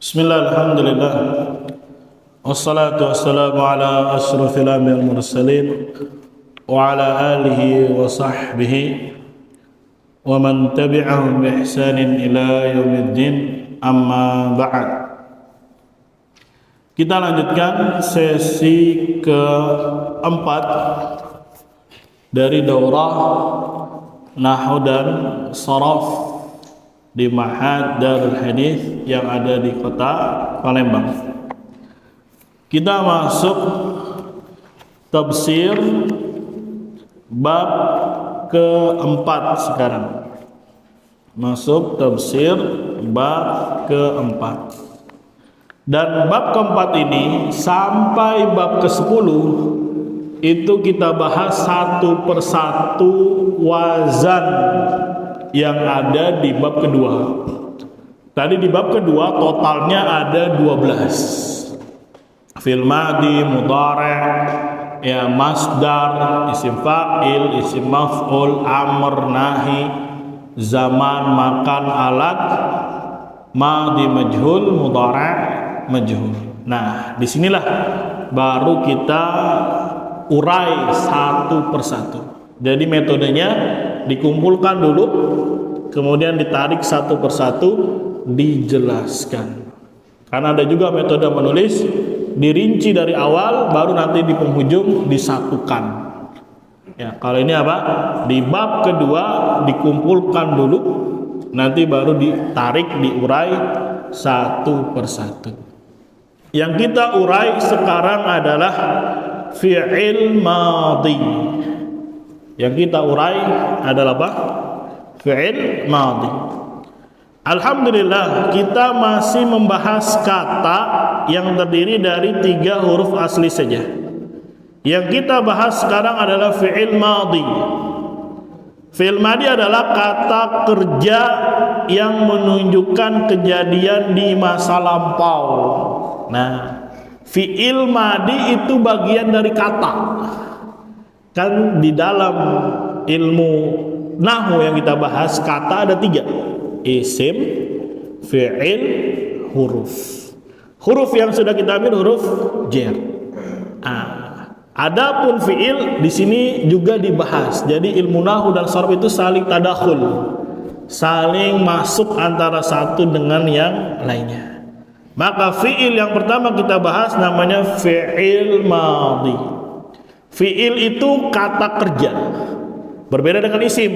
Bismillah, alhamdulillah, wassalatu wassalamu ala ashrafil anbiya'i wal mursalin wa ala alihi wa sahbihi wa man tabi'ahum bi ihsanin ila yaumiddin, amma ba'd. Kita lanjutkan sesi keempat dari daurah Nahwu dan Sharaf di Ma'had Darul Hadits yang ada di kota Palembang. Kita masuk tafsir bab keempat sekarang. Masuk tafsir bab keempat. Dan bab keempat ini sampai bab ke-10 itu kita bahas satu persatu wazan yang ada di bab kedua. Tadi di bab kedua totalnya ada 12. Fil madi, mudhari', ya masdar, isim fa'il, isim maf'ul, amr, nahi, zaman, makan, alat, madi majhul, mudhari', majhul. Nah, disinilah baru kita urai satu persatu. Jadi metodenya dikumpulkan dulu, kemudian ditarik satu persatu, dijelaskan. Karena ada juga metode menulis dirinci dari awal, baru nanti di penghujung disatukan. Ya, kalau ini apa? Di bab kedua dikumpulkan dulu, nanti baru ditarik, diurai satu persatu. Yang kita urai sekarang adalah fi'il madhi. Yang kita urai adalah apa? Fi'il madhi. Alhamdulillah, kita masih membahas kata yang terdiri dari 3 huruf asli saja. Yang kita bahas sekarang adalah fi'il madhi. Fi'il madhi adalah kata kerja yang menunjukkan kejadian di masa lampau. Nah, fi'il madhi itu bagian dari kata. Kan di dalam ilmu nahwu yang kita bahas, kata ada 3: isim, fi'il, huruf. Huruf yang sudah kita ambil huruf jar. Adapun fi'il di sini juga dibahas. Jadi ilmu nahwu dan sharaf itu saling tadakhul, saling masuk antara satu dengan yang lainnya. Maka fi'il yang pertama kita bahas namanya fi'il madhi. Fi'il itu kata kerja, berbeda dengan isim.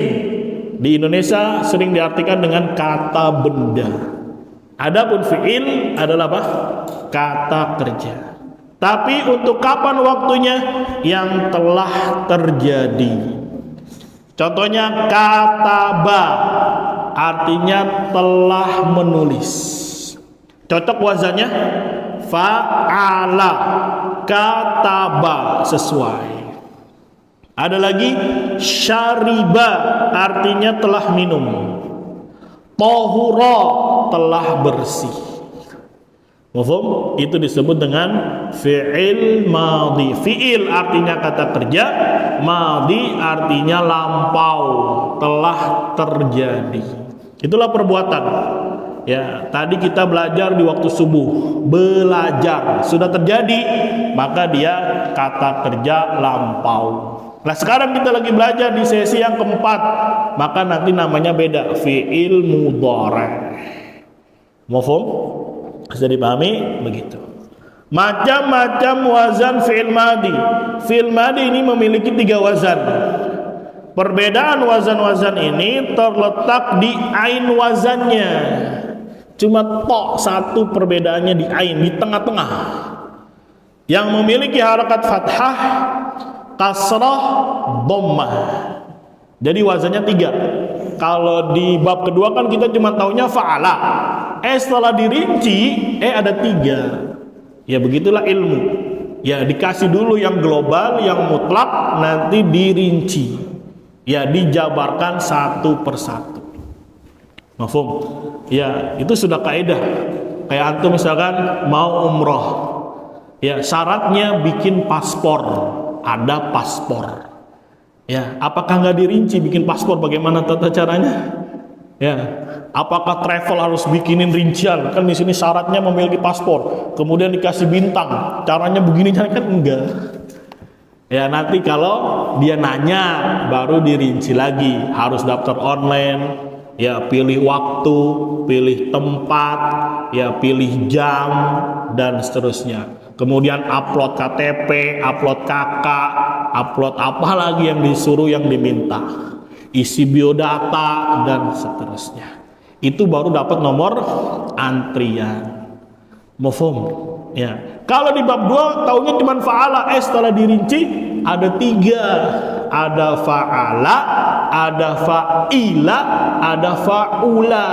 Di Indonesia sering diartikan dengan kata benda. Adapun fi'il adalah apa? Kata kerja. Tapi untuk kapan waktunya? Yang telah terjadi. Contohnya kataba, artinya telah menulis. Cocok wazannya? Fa'ala, kataba, sesuai. Ada lagi syariba, artinya telah minum. Tahura, telah bersih. Mafhum? Itu disebut dengan fi'il madhi. Fi'il artinya kata kerja, madhi artinya lampau, telah terjadi. Itulah perbuatan. Ya, tadi kita belajar di waktu subuh, belajar sudah terjadi, maka dia kata kerja lampau. Nah, sekarang kita lagi belajar di sesi yang keempat, maka nanti namanya beda, fi'il mudhari'. Mafhum? Bisa dipahami begitu. Macam-macam wazan fi'il madhi. Fi'il madhi ini memiliki 3 wazan. Perbedaan wazan-wazan ini terletak di ain wazannya. Cuma tok satu perbedaannya di ain, di tengah-tengah. Yang memiliki harakat fathah, kasrah, dhammah. Jadi wazannya 3. Kalau di bab kedua kan kita cuma taunya fa'ala. Setelah dirinci, ada 3. Ya begitulah ilmu. Ya dikasih dulu yang global, yang mutlak, nanti dirinci. Ya dijabarkan satu persatu. Mafhum? Ya, itu sudah kaidah. Kayak antum misalkan mau umroh. Ya, syaratnya bikin paspor. Ada paspor. Ya, apakah nggak dirinci bikin paspor? Bagaimana tata caranya? Ya, apakah travel harus bikinin rincian? Kan di sini syaratnya memiliki paspor, kemudian dikasih bintang. Caranya begini, kan enggak. Ya, nanti kalau dia nanya baru dirinci lagi. Harus daftar online, ya pilih waktu, pilih tempat, ya pilih jam dan seterusnya. Kemudian upload KTP, upload KK, upload apa lagi yang disuruh, yang diminta, isi biodata dan seterusnya. Itu baru dapat nomor antrian. Mafhum? Ya. Kalau di bab 2 taunya cuma fa'ala, setelah dirinci ada 3. Ada fa'ala, ada fa'ila, ada fa'ula.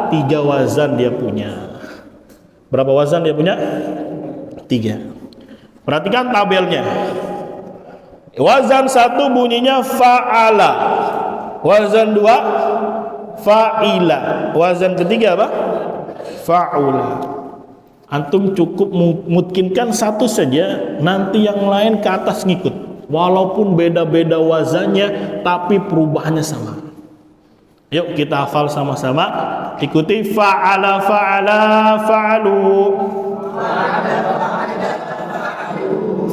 3 wazan dia punya. Berapa wazan dia punya? 3. Perhatikan tabelnya. Wazan 1 bunyinya fa'ala. Wazan 2 fa'ila. Wazan ketiga apa? Fa'ula. Antum cukup mungkinkan 1 saja, nanti yang lain ke atas ngikut. Walaupun beda-beda wazannya, tapi perubahannya sama. Yuk kita hafal sama-sama. Ikuti fa'ala fa'ala fa'alu.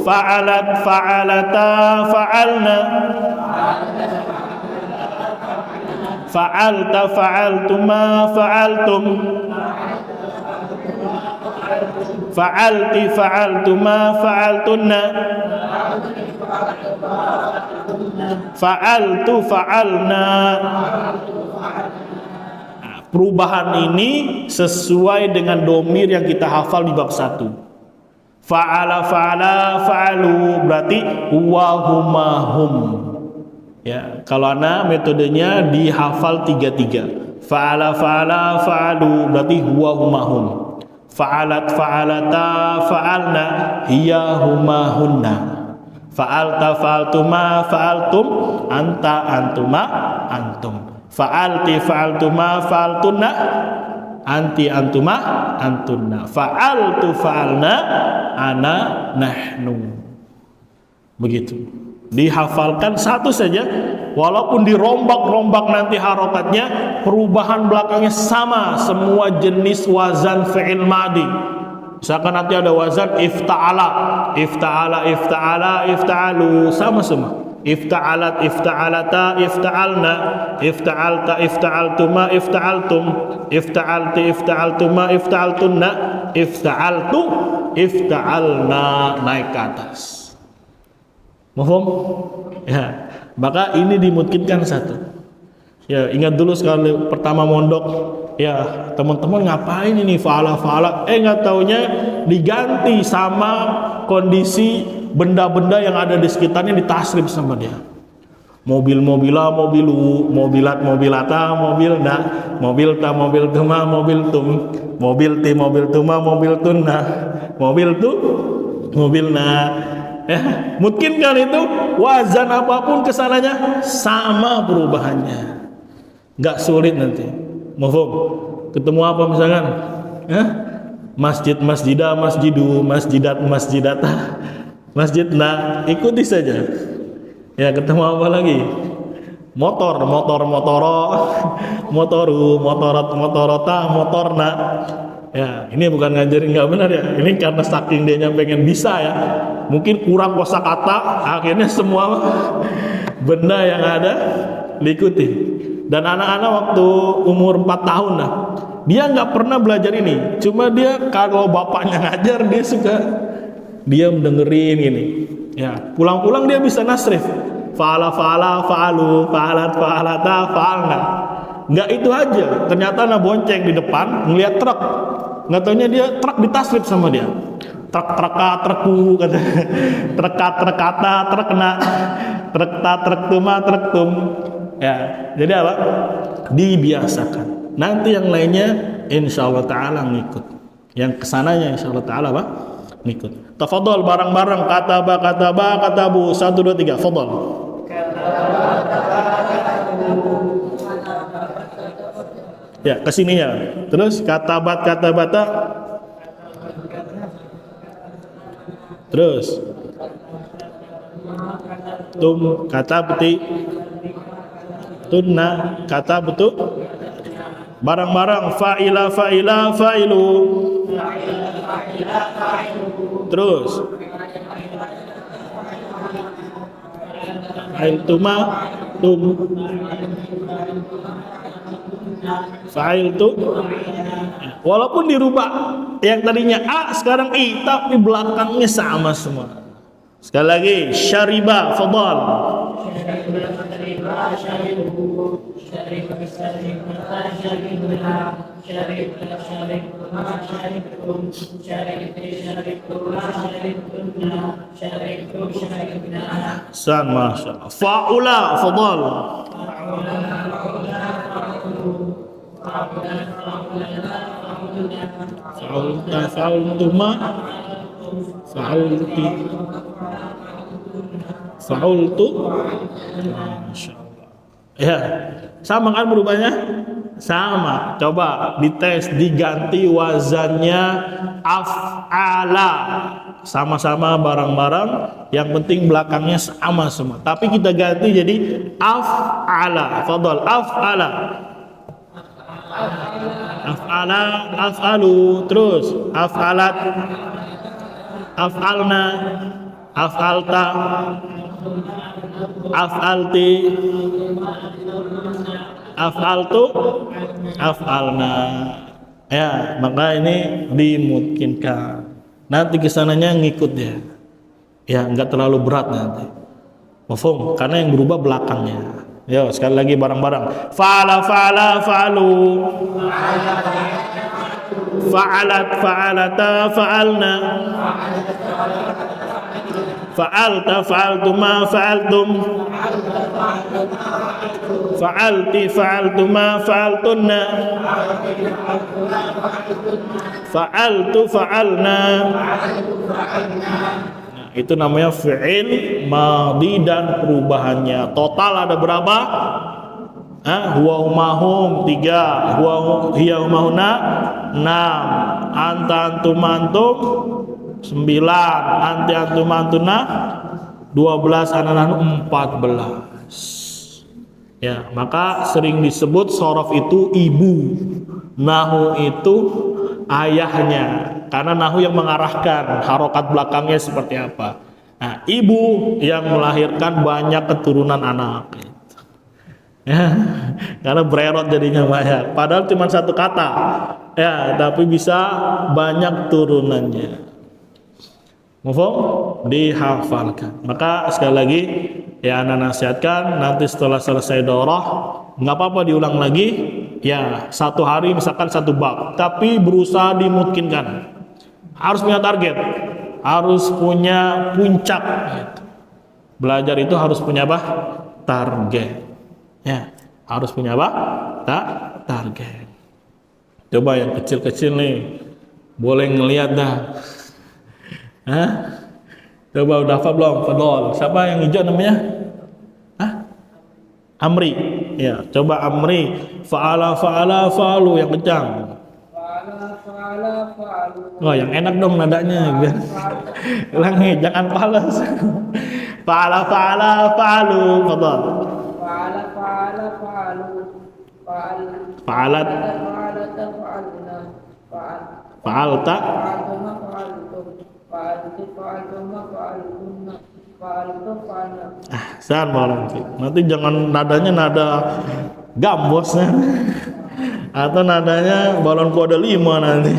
Fa'alat fa'alata fa'alna. Fa'alta fa'altuma fa'altum. Fa'alti fa'altuma fa'altunna. Fa'altu fa'alna. Perubahan ini sesuai dengan domir yang kita hafal di bab 1. Fa'ala fa'ala fa'alu berarti huwa huma hum. Ya, kalau ana metodenya dihafal 3-3. Fa'ala fa'ala fa'alu berarti huwa huma hum. Fa'alat fa'alata fa'alna hiya huma hunna. Fa'alta fa'altuma fa'altum anta antuma antum. Fa'alti fa'altuma fa'altunna anti antuma antunna. Fa'altu fa'alna ana nahnu. Begitu. Dihafalkan 1 saja, walaupun dirombak-rombak nanti harokatnya, perubahan belakangnya sama, semua jenis wazan fi'il madi. Misalkan nanti ada wazan ifta'ala, ifta'ala, ifta'ala, ifta'alu, sama semua. Ifta'alat, ifta'alata, ifta'alna, ifta'alta, ifta'altuma, ifta'altum, ifta'alti, ifta'altuma, ifta'altunna, ifta'altu, ifta'alna, naik ke atas. Mahfum? Ya, maka ini dimungkinkan 1. Ya, ingat dulu sekali pertama mondok, ya teman-teman ngapain ini fa'ala, nggak taunya diganti sama kondisi benda-benda yang ada di sekitarnya, ditasrif sama dia. Mobil-mobila, mobilu, mobilat, mobilata, mobilna, mobilta, mobiltuma, mobiltum, mobilti, mobiltuma, mobiltunna, mobiltu, mobilna. Ya, mungkin kan itu wazan apapun kesananya sama perubahannya, nggak sulit nanti. Mafhum? Ketemu apa misalkan? Masjid, masjidah, masjidu, masjidat, masjidata, masjidna, ikuti saja. Ya, ketemu apa lagi? Motor, motor, motoro, motoru, motorot, motorota, motorna. Ya, ini bukan ngajarin nggak benar ya. Ini karena saking dia pengen bisa ya. Mungkin kurang kosakata, akhirnya semua benda yang ada diikuti. Dan anak-anak waktu umur 4 tahun lah, dia nggak pernah belajar ini. Cuma dia kalau bapaknya ngajar, dia suka diam dengerin ini. Ya, pulang-pulang dia bisa nasrif. Fa'ala fa'ala fa'alu, fa'alat fa'alata fa'alna. Nggak itu aja, ternyata anak bonceng di depan ngelihat truk. Nggak taunya dia truk ditasrif sama dia. Trek-treka, treku, kata. Treka-trekata, trekna. Trekta, trektuma, trektum. Ya, jadi apa? Dibiasakan. Nanti yang lainnya insya Allah Ta'ala ngikut. Yang kesananya insya Allah Ta'ala apa? Ngikut. Tafadhol bareng-bareng. Kataba, katabu. 1, 2, 3. Fadhol. Ya, kesini ya. Terus katabat, katabata. Terus tum, katabti. Tunna, katabtu. Barang-barang fa'ila fa'ila fa'ilu. Terus fa'iltuma tum. Fa'iltu. Walaupun dirubah yang tadinya a sekarang i, tapi belakangnya sama semua. Sekali lagi, syariba fadal. San masya Allah. Fa'ula fadal. Fa'ulta fa'ultuma fa'ulti fa'ultu. Masya Allah. Ya, sama kan berubahnya? Sama. Coba dites, diganti wazannya af'ala. Sama-sama barang-barang, yang penting belakangnya sama semua. Tapi kita ganti jadi af'ala. Fadhal af'ala. Af'ala, af'alu. Terus af'alat, af'alna, af'alta, af'alti, af'altu, af'alna. Ya, maka ini dimungkinkan. Nanti kesananya ngikut ya. Ya, nggak terlalu berat nanti. Mafhum? Karena yang berubah belakangnya. Yo, sekali lagi barang-barang. Fa'ala, fa'ala, fa'alu. Fa'alat, fa'alata, fa'alna. Fa'alta, fa'altuma, fa'altum. Fa'alti, fa'altuma, fa'altunna. Fa'altu, fa'alna. Itu namanya fi'il madhi dan perubahannya. Total ada berapa? Huwa humahum 3, huwa hiya humahuna 6, anta antum antum 9, anti antum antuna 12, anananu 14. Ya, maka sering disebut sorof itu ibu, nahu itu ayahnya, karena nahu yang mengarahkan harokat belakangnya seperti apa. Nah, ibu yang melahirkan banyak keturunan anak, gitu. Ya, karena bererot jadinya banyak. Padahal cuma satu kata, ya, tapi bisa banyak turunannya. Mufhum? Dihafalkan. Maka sekali lagi, ya Anda nasihatkan nanti setelah selesai daurah, nggak apa-apa diulang lagi. Ya, satu hari misalkan satu bab, tapi berusaha dimungkinkan. Harus punya target, harus punya puncak. Gitu. Belajar itu harus punya apa? Target. Ya, harus punya apa? Target. Coba yang kecil-kecil nih, boleh ngelihat dah. Hah? Coba udah hafal belum? Fadol. Siapa yang hijau namanya? Amri. Ya, coba Amri. Fa'ala fa'ala fa'alu yang kencang. Fa'ala fa'ala fa'alu. Oh, yang enak dong nadanya biar. Ulangi, jangan falas. Fa'ala fa'ala fa'alu. Fadol. Fa'ala fa'ala fa'alu. Fa'alat. Fa'alata fa'alna. Fa'alta. Fa'altuma fa'altum. Fa'altu fa'altuma fa'altunna. Fa'altu fa'alna. San malam. Nanti jangan nadanya nada gambosnya. Atau nadanya balon kode 5 nanti.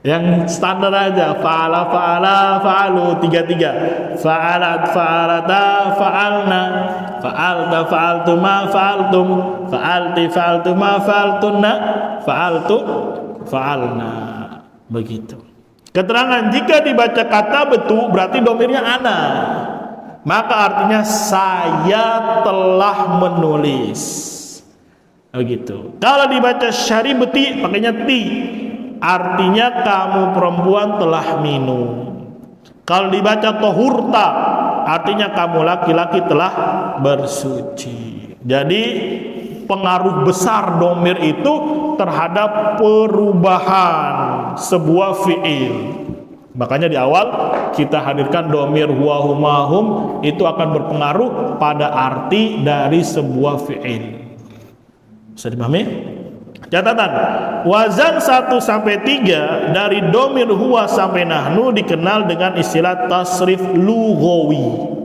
Yang standar aja. Fa'ala fa'ala fa'alu 3-3. Fa'alat fa'alata fa'alna. Fa'alta fa'altuma fa'altum. Fa'alti fa'altuma fa'altunna. Fa'altu fa'alna. Begitu. Keterangan jika dibaca kata betu berarti domirnya ana. Maka artinya saya telah menulis. Begitu. Kalau dibaca syaribti pakainya ti. Artinya kamu perempuan telah minum. Kalau dibaca tohurta artinya kamu laki-laki telah bersuci. Jadi pengaruh besar domir itu terhadap perubahan sebuah fi'il. Makanya di awal kita hadirkan domir huwa huma hum, itu akan berpengaruh pada arti dari sebuah fi'il. Bisa dipahami? Catatan, wazan 1 sampai 3 dari domir huwa sampai nahnu dikenal dengan istilah tasrif lugawi.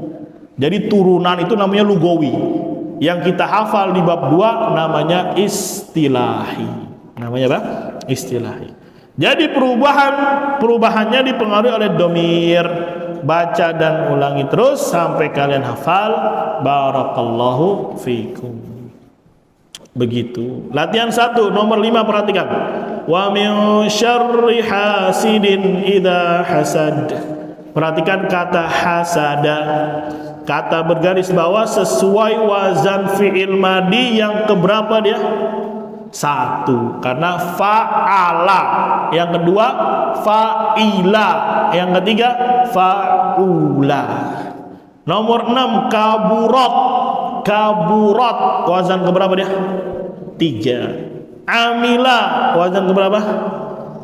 Jadi turunan itu namanya lugawi. Yang kita hafal di bab 2 namanya istilahi. Namanya apa? Istilahi. Jadi perubahannya dipengaruhi oleh domir. Baca dan ulangi terus sampai kalian hafal. Barakallahu fikum. Begitu. Latihan 1 nomor 5, perhatikan. Wa min syarri hasidin idza hasad. Perhatikan kata hasada. Kata bergaris bawah sesuai wazan fi'il madi yang keberapa dia? 1. Karena fa'ala. Yang kedua fa'ila. Yang ketiga fa'ula. Nomor 6 kaburat. Kaburat wazan keberapa dia? 3. Amila wazan keberapa?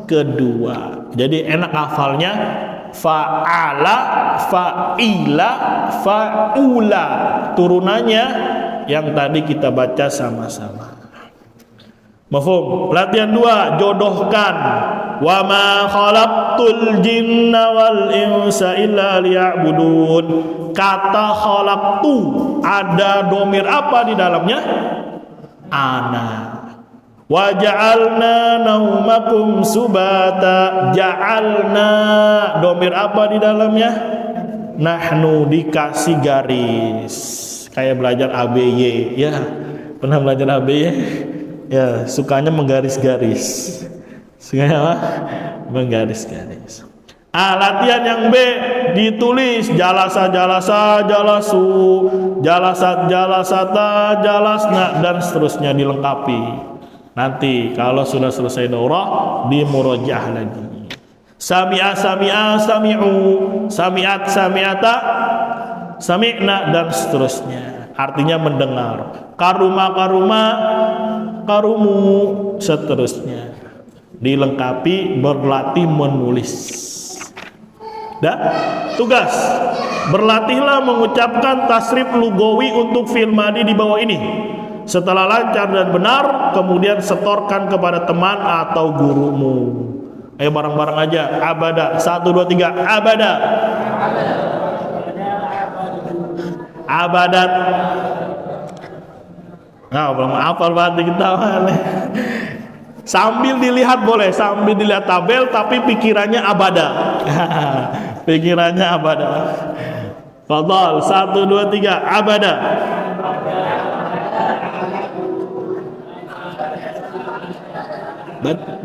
Kedua. Jadi enak hafalnya. Fa'ala, fa'ila, fa'ula. Turunannya yang tadi kita baca sama-sama. Mafhum? Latihan 2, jodohkan. Wa ma khalaqtul jinna wal insa illa liya'budun. Kata khalaqtu ada domir apa di dalamnya? Ana. Wa ja'alna naumakum subata. Ja'alna domir apa di dalamnya? Nahnu, dikasih garis. Kayak belajar ABY ya. Pernah belajar ABY? Ya, sukanya menggaris-garis. Sukanya apa? Menggaris-garis. Latihan yang B, ditulis jalasa jalasa jalasu, jalasat jalasata jalasna, dan seterusnya dilengkapi. Nanti kalau sudah selesai daurah di murojaah lagi. Sami'a sami'a sami'u, sami'at sami'ata sami'na, dan seterusnya. Artinya mendengar. Karuma karuma karumu, seterusnya. Dilengkapi, berlatih menulis. Dah, tugas berlatihlah mengucapkan tasrif lugawi untuk fi'il madi di bawah ini. Setelah lancar dan benar, kemudian setorkan kepada teman atau gurumu. Ayo bareng-bareng aja. Abada. 1, 2, 3. Abada. Abadat. Nah, belum hafal banget kita. Sambil dilihat boleh, sambil dilihat tabel, tapi pikirannya abada. Pikirannya abada. Fadhal. 1, 2, 3. Abada.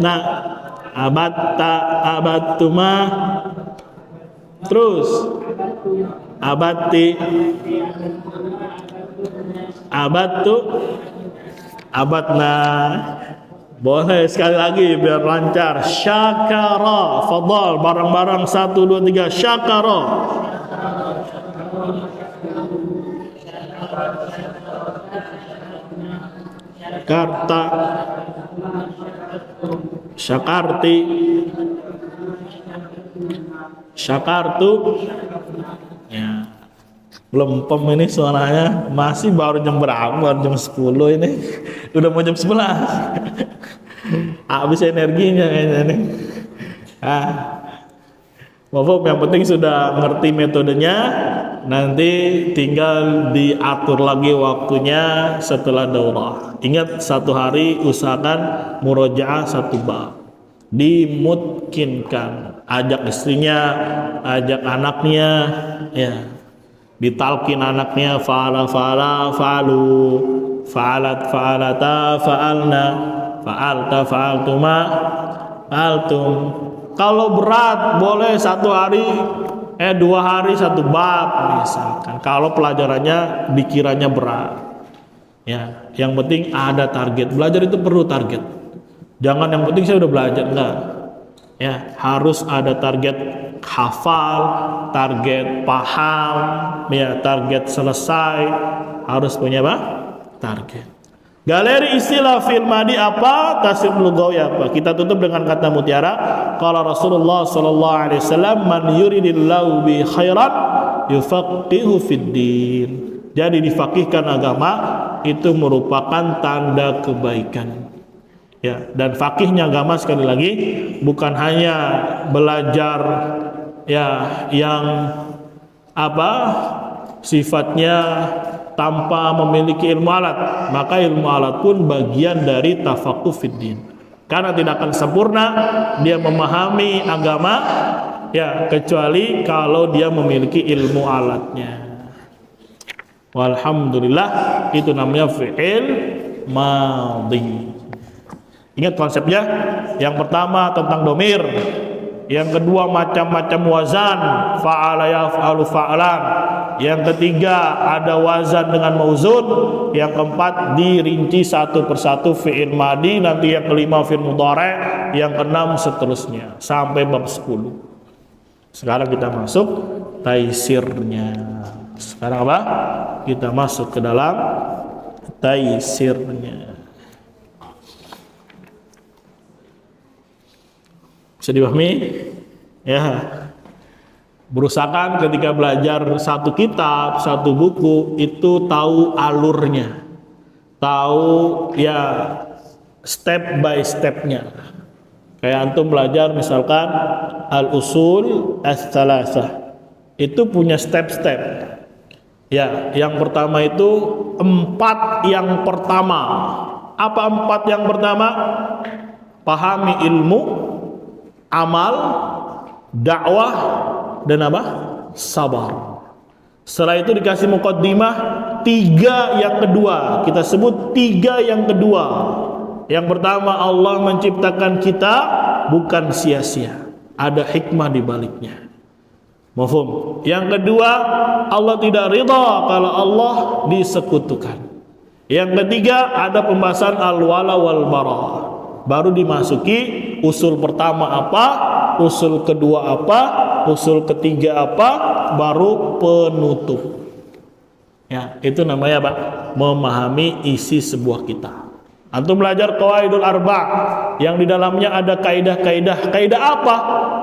Nah, abatta, abattuma, terus abatti, abattu, abatna. Boleh sekali lagi biar lancar. Syakara. Fadhal, bareng-bareng. 1, 2, 3. Syakara. Karta, syakarti, syakartu. Ya, belum pem ini suaranya, masih baru jam berapa? Baru jam 10 ini. Udah mau jam 11. Habis energinya kayaknya nih. Maaf, yang penting sudah ngerti metodenya. Nanti tinggal diatur lagi waktunya setelah daurah. Ingat, 1 hari usahakan murojaah 1 bab. Dimungkinkan, ajak istrinya, ajak anaknya, ya. Ditalkin anaknya, fa'ala fa'ala fa'alu, fa'alat fa'alata fa'alna, fa'alta fa'altuma fa'altum. Kalau berat boleh 1 hari 2 hari 1 bab misalkan. Kalau pelajarannya dikiranya berat. Ya, yang penting ada target. Belajar itu perlu target. Jangan yang penting saya udah belajar, enggak. Ya, harus ada target hafal, target paham, ya, target selesai. Harus punya apa? Target. Galeri istilah fi'il madi apa? Tasrif lugawi apa? Kita tutup dengan kata mutiara. Qala Rasulullah sallallahu alaihi wasallam, "Man yuridillahu bi khairan yufaqihu fid din." Jadi difaqihkan agama itu merupakan tanda kebaikan. Ya, dan fakihnya agama sekali lagi bukan hanya belajar ya yang apa sifatnya tanpa memiliki ilmu alat, maka ilmu alat pun bagian dari tafaqquh fid din. Karena tidak akan sempurna dia memahami agama ya kecuali kalau dia memiliki ilmu alatnya. Walhamdulillah, itu namanya fi'il madhi. Ingat konsepnya, yang pertama tentang domir, yang kedua macam-macam wazan, fa'ala yaf'alu fa'lan, yang ketiga ada wazan dengan mauzun, yang keempat dirinci satu persatu fi'il madhi, nanti yang kelima fi'il mudhari', yang keenam seterusnya sampai bab 10. Sekarang kita masuk taisirnya. Sekarang apa? Kita masuk ke dalam taisirnya. Bisa dipahami? Ya. Berusahakan ketika belajar satu kitab, satu buku itu tahu alurnya. Tahu ya step by stepnya. Kayak antum belajar misalkan al-usul ats-tsalatsah. Itu punya step-step. Ya, yang pertama itu 4 yang pertama. Apa 4 yang pertama? Pahami ilmu, amal, dakwah, dan apa? Sabar. Setelah itu dikasih muqaddimah 3 yang kedua. Kita sebut 3 yang kedua. Yang pertama, Allah menciptakan kita bukan sia-sia. Ada hikmah di baliknya. Mafhum? Yang kedua, Allah tidak ridha kalau Allah disekutukan. Yang ketiga, ada pembahasan al-wala wal bara. Baru dimasuki usul pertama apa, usul kedua apa, usul ketiga apa, baru penutup. Ya, itu namanya apa? Memahami isi sebuah kitab. Antum belajar Qawaidul Arba' yang di dalamnya ada kaidah-kaidah. Kaidah apa?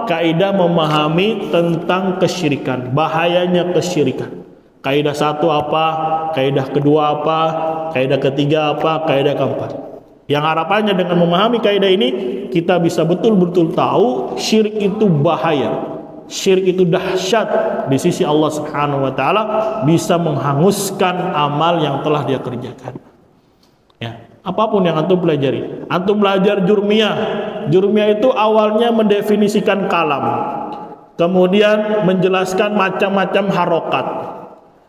Kaidah memahami tentang kesyirikan, bahayanya kesyirikan. Kaidah 1 apa? Kaidah kedua apa? Kaidah ketiga apa? Kaidah keempat. Yang harapannya dengan memahami kaidah ini kita bisa betul-betul tahu syirik itu bahaya. Syirik itu dahsyat di sisi Allah Subhanahu wa taala, bisa menghanguskan amal yang telah dia kerjakan. Ya. Apapun yang antum pelajari, antum belajar jurmiyah. Jurmiyah itu awalnya mendefinisikan kalam, kemudian menjelaskan macam-macam harokat.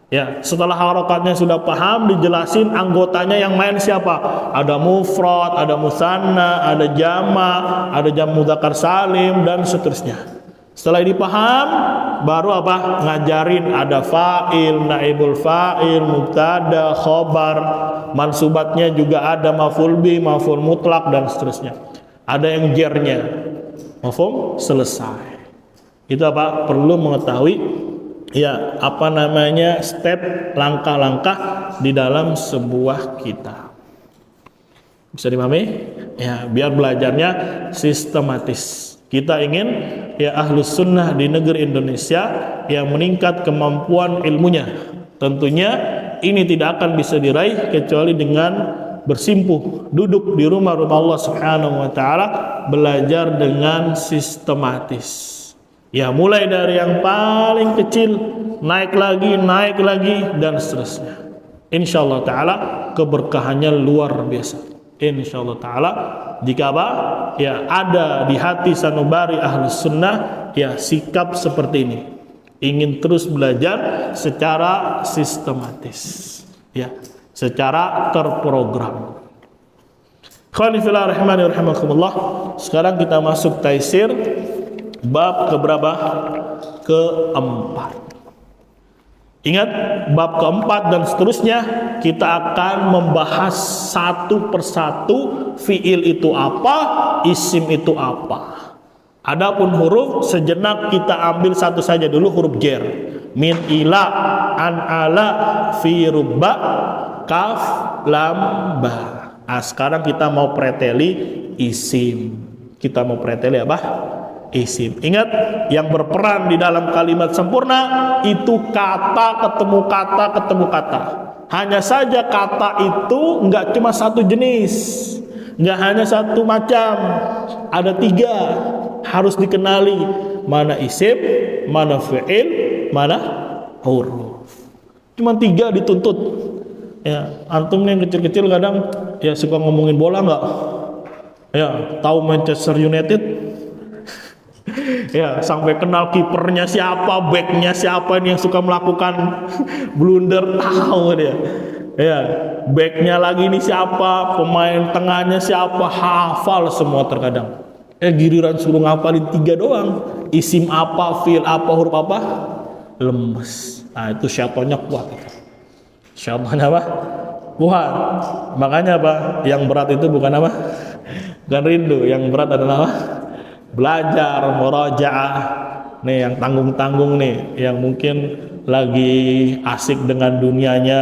Ya, setelah harokatnya sudah paham, dijelasin anggotanya yang main siapa. Ada mufrad, ada musanna, ada jama, ada jam mudzakkar salim dan seterusnya. Setelah ini paham, baru apa? Ngajarin ada fa'il, naibul fa'il, mubtada, khobar, mansubatnya juga ada maf'ul bi, maf'ul mutlak dan seterusnya. Ada yang jernya. Mafhum? Selesai. Itu apa? Perlu mengetahui ya, apa namanya? Step, langkah-langkah di dalam sebuah kitab. Bisa dipahami? Ya, biar belajarnya sistematis. Kita ingin ya ahlus sunnah di negeri Indonesia yang meningkat kemampuan ilmunya. Tentunya ini tidak akan bisa diraih kecuali dengan bersimpuh, duduk di rumah-rumah Allah Subhanahu wa taala, belajar dengan sistematis. Ya, mulai dari yang paling kecil, naik lagi dan seterusnya. Insyaallah taala keberkahannya luar biasa. Insyaallah taala jika apa? Ya, ada di hati sanubari ahlus sunnah ya sikap seperti ini. Ingin terus belajar secara sistematis. Ya, secara terprogram. Khonifillah rahimani rahimakumullah. Sekarang kita masuk taisir bab keberapa? Keempat. Ingat, bab keempat dan seterusnya kita akan membahas satu persatu fiil itu apa, isim itu apa. Adapun huruf sejenak kita ambil satu saja dulu, huruf jar. Min ila, an ala, fi rubba, kaf, lam, ba. Nah, sekarang kita mau preteli isim. Kita mau preteli apa? Isim. Ingat, yang berperan di dalam kalimat sempurna itu kata ketemu kata ketemu kata. Hanya saja kata itu nggak cuma satu jenis, nggak hanya satu macam, ada 3 harus dikenali, mana isim, mana fi'il, mana huruf. Cuma 3 dituntut. Ya, antum nih yang kecil-kecil kadang ya suka ngomongin bola nggak? Ya, tahu Manchester United? Ya, sampai kenal kipernya siapa, backnya siapa yang suka melakukan blunder, tahu dia. Ya, backnya lagi ini siapa, pemain tengahnya siapa, hafal semua terkadang. Giliran suruh ngapalin 3 doang, isim apa, fi'il apa, huruf apa, lemes. Nah, itu syaitannya kuat. Syaitannya apa? Kuat. Makanya apa? Yang berat itu bukan apa? Bukan rindu, yang berat adalah apa? Belajar, murajaah. Nih yang tanggung-tanggung nih, yang mungkin lagi asik dengan dunianya,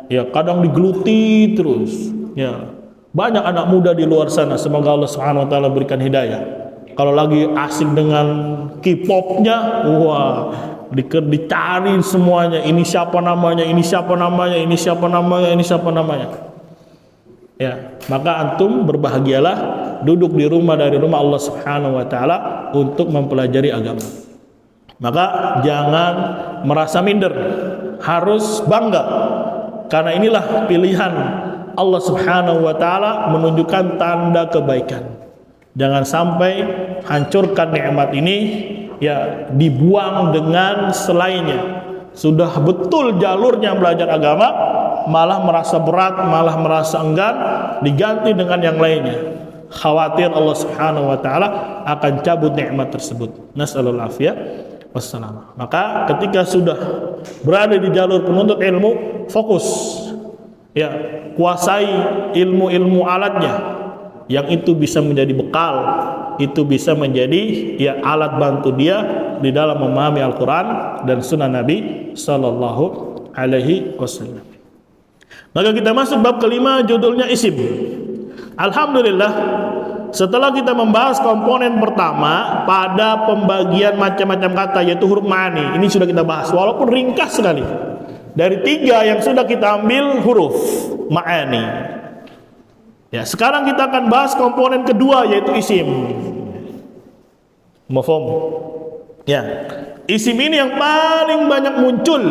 ya kadang digeluti terus. Ya, banyak anak muda di luar sana, semoga Allah Subhanahu wa taala berikan hidayah. Kalau lagi asik dengan K-popnya, wah, dicari semuanya, ini siapa namanya, ini siapa namanya, ini siapa namanya, ini siapa namanya. Ya, maka antum berbahagialah duduk di rumah dari rumah Allah Subhanahu wa taala untuk mempelajari agama. Maka jangan merasa minder, harus bangga. Karena inilah pilihan Allah Subhanahu wa taala menunjukkan tanda kebaikan. Jangan sampai hancurkan nikmat ini ya dibuang dengan selainnya. Sudah betul jalurnya belajar agama, malah merasa berat, malah merasa enggan, diganti dengan yang lainnya. Khawatir Allah Subhanahu wa taala akan cabut nikmat tersebut. Nas'alul afiyah wassalam. Maka ketika sudah berada di jalur penuntut ilmu, fokus. Ya, kuasai ilmu-ilmu alatnya. Yang itu bisa menjadi bekal, itu bisa menjadi ya alat bantu dia di dalam memahami Al-Quran dan Sunnah Nabi Sallallahu Alaihi Wasallam. Maka kita masuk bab kelima, judulnya isim. Alhamdulillah, setelah kita membahas komponen pertama pada pembagian macam-macam kata, yaitu huruf ma'ani. Ini sudah kita bahas, walaupun ringkas sekali. Dari 3 yang sudah kita ambil huruf ma'ani. Ya, sekarang kita akan bahas komponen kedua, yaitu isim. Mafhum? Ya, isim ini yang paling banyak muncul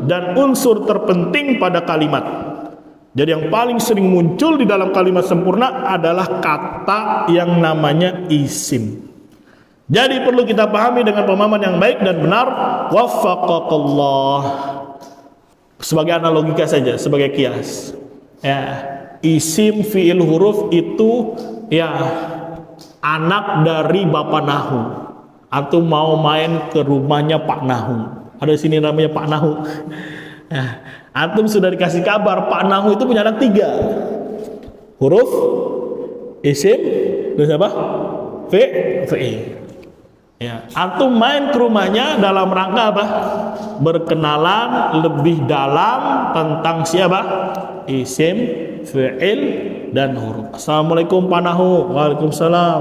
dan unsur terpenting pada kalimat. Jadi yang paling sering muncul di dalam kalimat sempurna adalah kata yang namanya isim. Jadi perlu kita pahami dengan pemahaman yang baik dan benar. Waffaqakallah. Sebagai analogika saja, sebagai kias. Ya, isim fi'il huruf itu ya anak dari Bapak Nahu. Atau mau main ke rumahnya Pak Nahu. Ada di sini namanya Pak Nahu. Ya, antum sudah dikasih kabar Pak Nahu itu punya anak 3. Huruf, isim, terus apa? Fi'il. Ya, antum main ke rumahnya dalam rangka apa? Berkenalan lebih dalam tentang siapa? Isim, fi'il, dan huruf. Assalamualaikum Pak Nahu. Waalaikumsalam.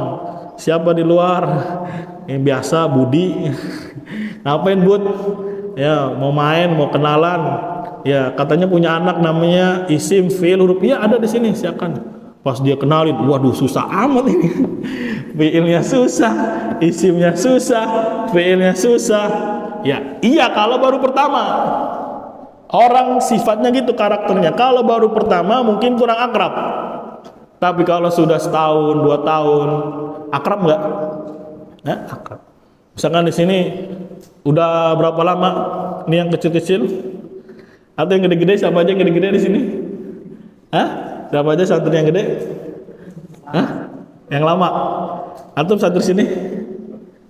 Siapa di luar? Yang biasa Budi. Ngapain Bud? Ya, mau main, mau kenalan. Ya, katanya punya anak namanya isim, fi'il, huruf. Ya, ada di sini, silakan. Pas dia kenalin, waduh susah amat ini. Fi'ilnya susah, isimnya susah, fi'ilnya susah. Ya, iya kalau baru pertama. Orang sifatnya gitu karakternya. Kalau baru pertama mungkin kurang akrab. Tapi kalau sudah setahun, 2 tahun, akrab nggak? Nah, akrab. Misalkan di sini udah berapa lama? Ini yang kecil-kecil? Atau yang gede-gede? Siapa aja yang gede-gede di sini? Hah? Siapa aja santri yang gede? Hah? Yang lama? Antum santri sini?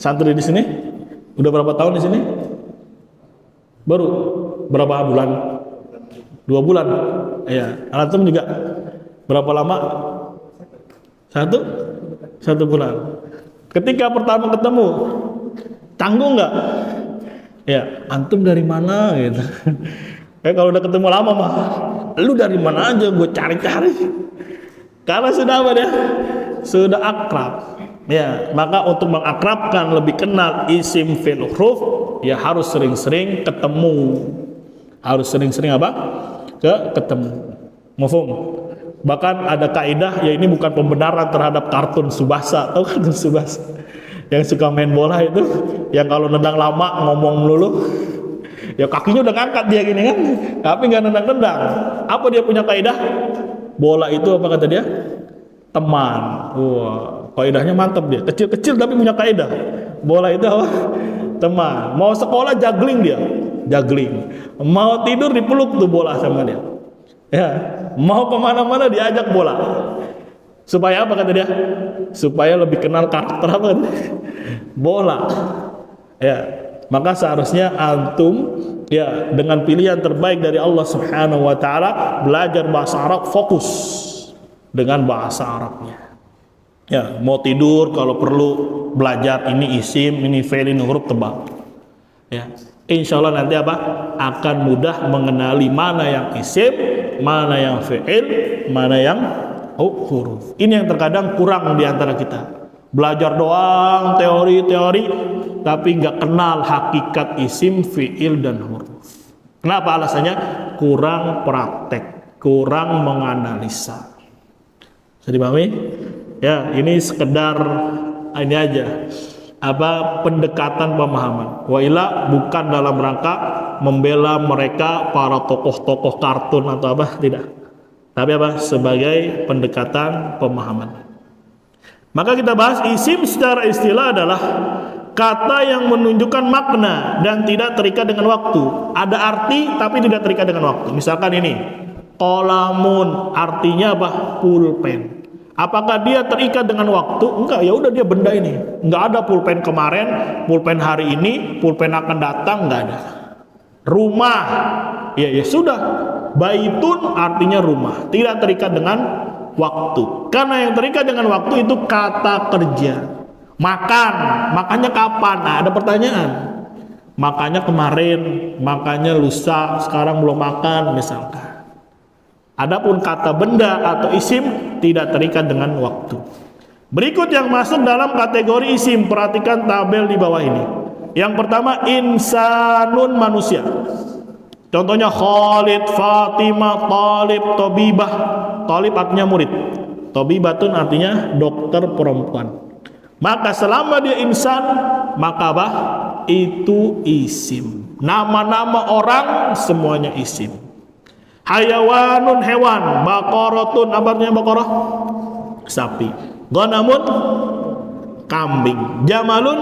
Santri di sini? Udah berapa tahun di sini? Baru berapa bulan? 2 bulan. Iya. Antum juga berapa lama? 1 bulan. Ketika pertama ketemu, tanggung nggak? Ya, antum dari mana gitu. Kalau udah ketemu lama mah, lu dari mana aja, gue cari-cari. Karena sudah apa dia? Sudah akrab. Ya, maka untuk mengakrabkan lebih kenal isim fi'il huruf, ya harus sering-sering ketemu. Harus sering-sering apa? ketemu. Mafhum? Bahkan ada kaidah, ya ini bukan pembenaran terhadap kartun Tsubasa. Tahu kartun Tsubasa? Yang suka main bola itu, yang kalau nendang lama ngomong melulu. Ya kakinya udah ngangkat dia gini kan, tapi nggak nendang-nendang. Apa dia punya kaidah? Bola itu apa kata dia? Teman. Wah, kaidahnya mantap dia. Kecil-kecil tapi punya kaidah. Bola itu apa? Teman. Mau sekolah juggling dia, juggling. Mau tidur dipeluk tuh bola sama dia. Ya, mau kemana-mana diajak bola. Supaya apa kata dia? Supaya lebih kenal karakter apa? Bola. Ya, maka seharusnya antum ya dengan pilihan terbaik dari Allah Subhanahu wa taala belajar bahasa Arab, fokus dengan bahasa Arabnya. Ya, mau tidur kalau perlu belajar ini isim, ini fi'il, ini huruf tebal. Ya, insya Allah nanti apa? Akan mudah mengenali mana yang isim, mana yang fi'il, mana yang huruf. Ini yang terkadang kurang di antara kita. Belajar doang teori-teori tapi nggak kenal hakikat isim, fi'il dan huruf. Kenapa alasannya? Kurang praktek, kurang menganalisa. Bisa dipahami? Ya, ini sekedar ini aja. Apa pendekatan pemahaman. Wa ila bukan dalam rangka membela mereka para tokoh-tokoh kartun atau apa, tidak. Tapi apa? Sebagai pendekatan pemahaman. Maka kita bahas isim secara istilah adalah kata yang menunjukkan makna dan tidak terikat dengan waktu. Ada arti tapi tidak terikat dengan waktu. Misalkan ini, qalamun artinya apa? Pulpen. Apakah dia terikat dengan waktu? Enggak, ya udah dia benda ini. Enggak ada pulpen kemarin, pulpen hari ini, pulpen akan datang, enggak ada. Rumah, ya sudah. Baitun artinya rumah, tidak terikat dengan waktu. Karena yang terikat dengan waktu itu kata kerja. Makan, makannya kapan? Nah, ada pertanyaan. Makannya kemarin, makannya lusa, sekarang belum makan misalkan. Adapun kata benda atau isim tidak terikat dengan waktu. Berikut yang masuk dalam kategori isim, perhatikan tabel di bawah ini. Yang pertama insanun, manusia. Contohnya Khalid, Fatimah, Talib, Tobibah. Talib artinya murid, Tobibatun artinya dokter perempuan. Maka selama dia insan, maka apa? Itu isim. Nama-nama orang semuanya isim. Hayawanun, hewan. Baqaratun, apa artinya baqarah? Sapi. Ghanamun, kambing. Jamalun,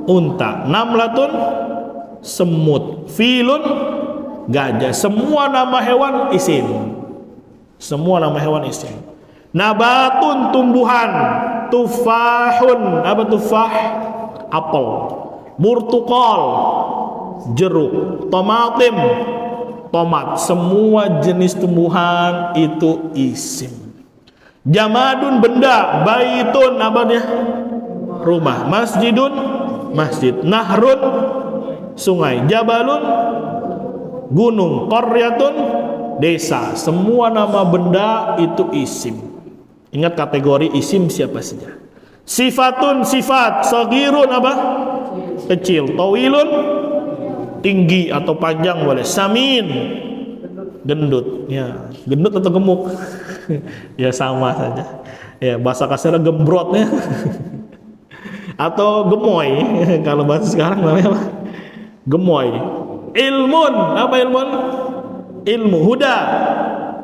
unta. Namlatun, semut. Filun, gajah. Semua nama hewan isim. Semua nama hewan isim. Nabatun, tumbuhan. Tufahun, apa tufah? Apel. Burtukal, jeruk. Tomatim, tomat. Semua jenis tumbuhan itu isim. Jamadun, benda. Baitun, apa dia? Rumah. Masjidun, masjid. Nahrun, sungai. Jabalun, gunung. Qaryatun, desa. Semua nama benda itu isim. Ingat kategori isim siapa saja. Sifatun, sifat. Sagirun, apa? Kecil. Tawilun, tinggi atau panjang boleh. Samin, gendut. Ya, gendut atau gemuk? Ya sama saja. Ya, bahasa kasarnya gembrotnya. Atau gemoy. Kalau bahasa sekarang namanya apa? Gemoy. Ilmun, apa ilmun? Ilmu. Huda,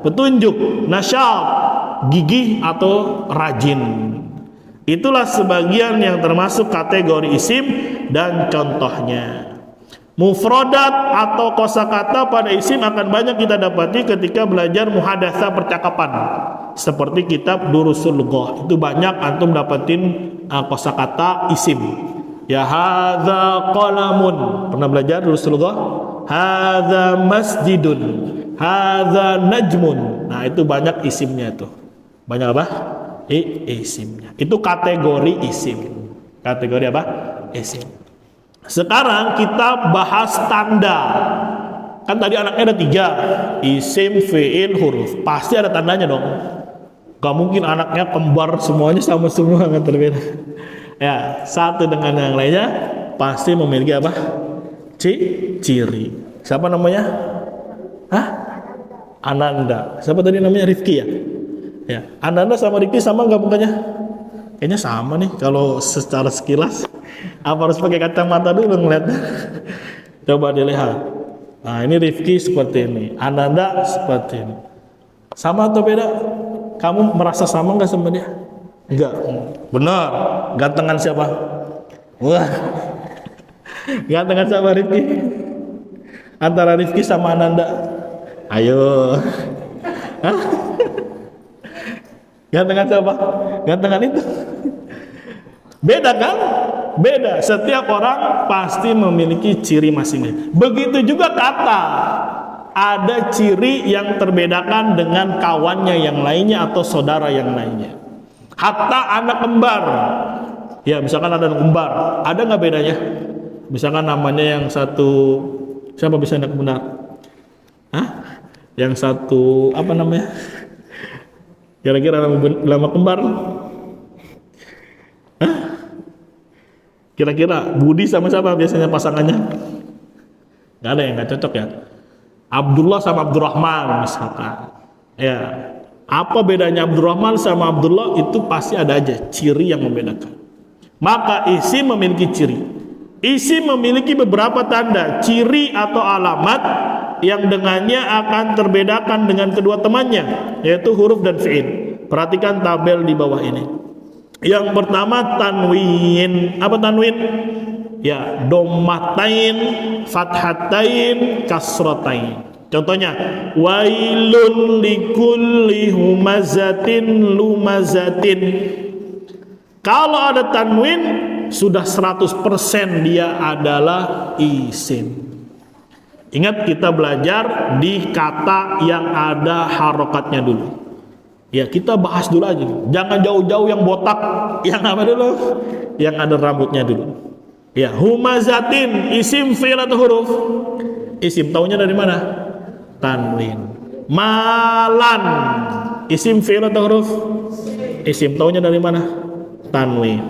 petunjuk. Nasyab, gigih atau rajin. Itulah sebagian yang termasuk kategori isim dan contohnya. Mufradat atau kosakata pada isim akan banyak kita dapati ketika belajar muhadatsah percakapan. Seperti kitab Durusul Lughah. Itu banyak antum dapatin kosakata isim. Ya hadza qalamun. Pernah belajar Durusul Lughah? Hadza masjidun. Hadza najmun. Nah, itu banyak isimnya itu. Banyak apa? Isimnya. Itu kategori isim. Kategori apa? Isim. Sekarang kita bahas tanda. Kan tadi anaknya ada 3. Isim, fi'il, huruf. Pasti ada tandanya dong. Gak mungkin anaknya kembar semuanya sama semua kan terbeda. Ya, satu dengan yang lainnya pasti memiliki apa? Ciri. Siapa namanya? Hah? Ananda. Siapa tadi namanya? Rifki ya? Ya. Ananda sama Rifki sama nggak mukanya? Kayaknya sama nih kalau secara sekilas. Apa harus pakai kacamata dulu ngeliat? Coba dilihat. Nah, ini Rifki seperti ini, Ananda seperti ini. Sama atau beda? Kamu merasa sama nggak sama dia? Enggak. Benar. Gantengan siapa? Wah. Gantengan siapa Rifki? Antara Rifki sama Ananda. Ayo. Hah? Gantengan siapa? Gantengan itu. Beda kan? Beda. Setiap orang pasti memiliki ciri masing-masing. Begitu juga kata. Ada ciri yang terbedakan dengan kawannya yang lainnya atau saudara yang lainnya. Hatta anak kembar. Ya, misalkan ada anak kembar, ada nggak bedanya? Misalkan namanya yang satu, siapa bisa anak kembar? Hah? Yang satu apa namanya? Kira-kira nama kembar? Hah? Kira-kira Budi sama siapa biasanya pasangannya? Gak ada yang gak cocok ya. Abdullah sama Abdurrahman misalkan. Ya, apa bedanya Abdurrahman sama Abdullah? Itu pasti ada aja ciri yang membedakan. Maka isim memiliki ciri. Isim memiliki beberapa tanda, ciri atau alamat yang dengannya akan terbedakan dengan kedua temannya, yaitu huruf dan fi'il. Perhatikan tabel di bawah ini. Yang pertama tanwin. Apa tanwin? Ya, dommatain, fathatain, kasratain. Contohnya, wailun likulli humazatin lumazatin. Kalau ada tanwin, sudah 100% dia adalah isim. Ingat kita belajar di kata yang ada harokatnya dulu. Ya, kita bahas dulu aja. Jangan jauh-jauh yang botak, yang apa dulu? Yang ada rambutnya dulu. Ya, humazatin, isim, fi'il atau huruf? Isim, taunya dari mana? Tanwin. Malan, isim, fi'il atau huruf? Isim, taunya dari mana? Tanwin.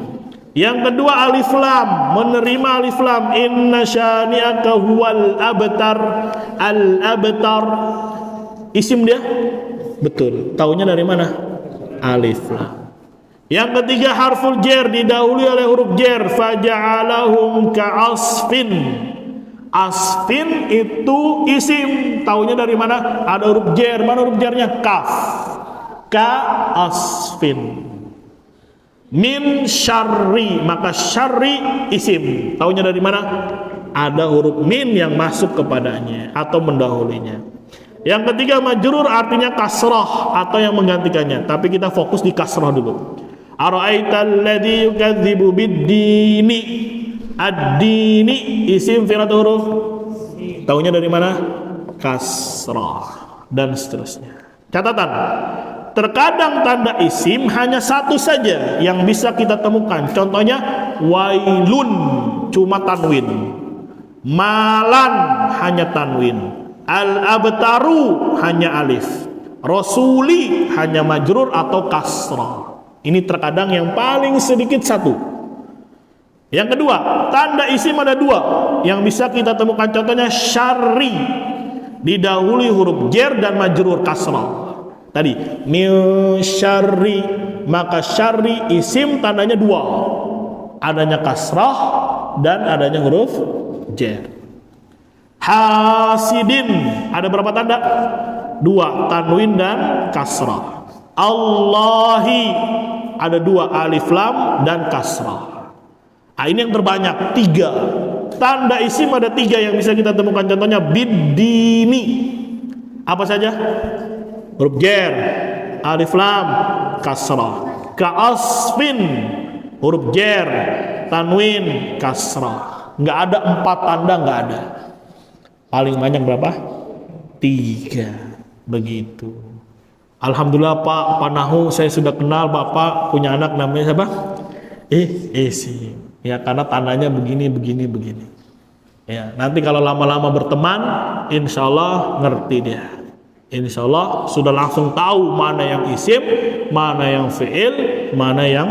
Yang kedua alif lam, menerima alif lam. Inna syani'aka huwal abtar. Al abtar, isim dia? Betul. Taunya dari mana? Alif lam. Yang ketiga harful jar, didahului oleh huruf jar. Faja'alahum ka'asfin. Asfin itu isim. Taunya dari mana? Ada huruf jar. Mana huruf jarnya? Kaf. Ka'asfin. Min syarri, maka syarri isim. Taunya dari mana? Ada huruf min yang masuk kepadanya atau mendahulinya. Yang ketiga majrur artinya kasrah atau yang menggantikannya. Tapi kita fokus di kasrah dulu. Ara'aital ladzi yukadzibu bid-dini. Ad-dini isim fi'il atau huruf? Taunya dari mana? Kasrah dan seterusnya. Catatan. Terkadang tanda isim hanya satu saja yang bisa kita temukan. Contohnya wailun cuma tanwin. Malan hanya tanwin. Al-abtaru hanya alif. Rasuli hanya majrur atau kasrah. Ini terkadang yang paling sedikit satu. Yang kedua, tanda isim ada dua yang bisa kita temukan. Contohnya syarri, didahului huruf jar dan majrur kasrah. Tadi min syarri, maka syarri isim tandanya dua, adanya kasrah dan adanya huruf jar. Hasidin ada berapa tanda? Dua, tanwin dan kasrah. Allahi ada dua, alif lam dan kasrah. Nah, ini yang terbanyak, tiga. Tanda isim ada tiga yang bisa kita temukan. Contohnya bid-dini, apa saja? Huruf jar, alif lam, kasrah. Ka'asfin, huruf jar, tanwin, kasrah. Nggak ada empat tanda, nggak ada. Paling banyak berapa? Tiga. Begitu. Alhamdulillah Pak Nahu, saya sudah kenal Bapak punya anak namanya siapa? Isim. Ya, karena tandanya begini. Ya, nanti kalau lama-lama berteman, insya Allah ngerti dia. Insya Allah sudah langsung tahu mana yang isim, mana yang fi'il, mana yang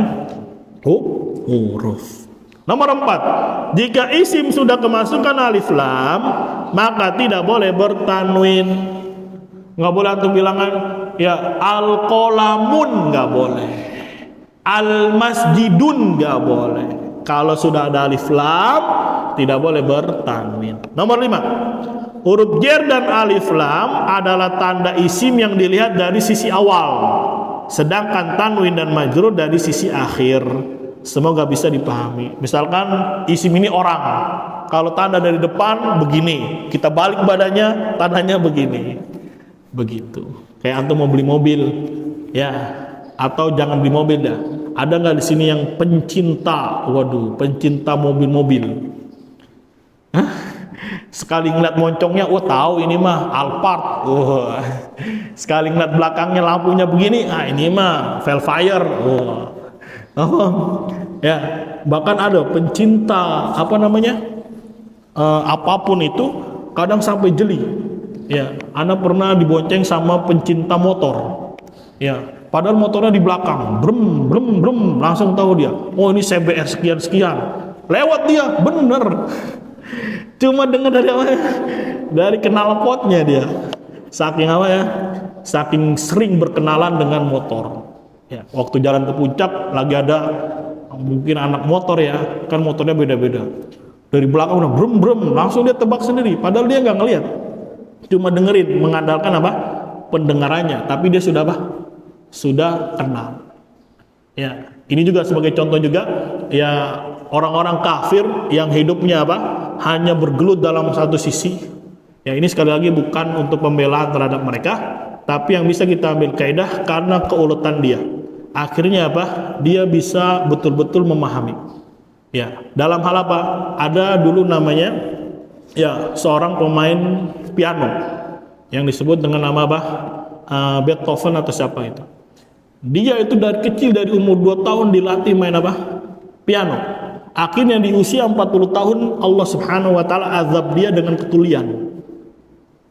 huruf. Nomor 4, jika isim sudah kemasukan alif lam, maka tidak boleh bertanwin. Nggak boleh antum bilangan ya al-qolamun, nggak boleh. Al-masjidun nggak boleh. Kalau sudah ada alif lam tidak boleh bertanwin. Nomor 5, huruf jer dan alif lam adalah tanda isim yang dilihat dari sisi awal, sedangkan tanwin dan majrur dari sisi akhir. Semoga bisa dipahami. Misalkan isim ini orang, kalau tanda dari depan begini, kita balik badannya, tandanya begini. Begitu. Kayak antum mau beli mobil, ya, atau jangan beli mobil dah. Ada nggak di sini yang pencinta? Waduh, pencinta mobil-mobil. Hah? Sekali ngeliat moncongnya, oh tahu ini mah Alphard. Oh. Sekali ngeliat belakangnya lampunya begini, ah ini mah Velfire. Oh. Ya, bahkan ada pencinta apa namanya? Apapun itu kadang sampai jeli. Ya, Anda pernah dibonceng sama pencinta motor. Ya, padahal motornya di belakang, brem brem brem, langsung tahu dia. Oh, ini CBR sekian sekian. Lewat dia, bener. Cuma dengar dari apa? Dari knalpotnya dia. Saking apa ya? Saking sering berkenalan dengan motor. Ya, waktu jalan ke puncak lagi ada mungkin anak motor ya, kan motornya beda-beda. Dari belakang udah brem brem, langsung dia tebak sendiri. Padahal dia nggak ngelihat. Cuma dengerin, mengandalkan apa? Pendengarannya, tapi dia sudah apa? Sudah kenal. Ya, ini juga sebagai contoh juga ya orang-orang kafir yang hidupnya apa? Hanya bergelut dalam satu sisi. Ya, ini sekali lagi bukan untuk pembelaan terhadap mereka, tapi yang bisa kita ambil kaidah karena keuletan dia. Akhirnya apa? Dia bisa betul-betul memahami. Ya, dalam hal apa? Ada dulu namanya ya seorang pemain piano yang disebut dengan nama apa? Beethoven atau siapa itu. Dia itu dari kecil, dari umur 2 tahun dilatih main apa? Piano. Akhirnya di usia 40 tahun Allah Subhanahu wa taala azab dia dengan ketulian.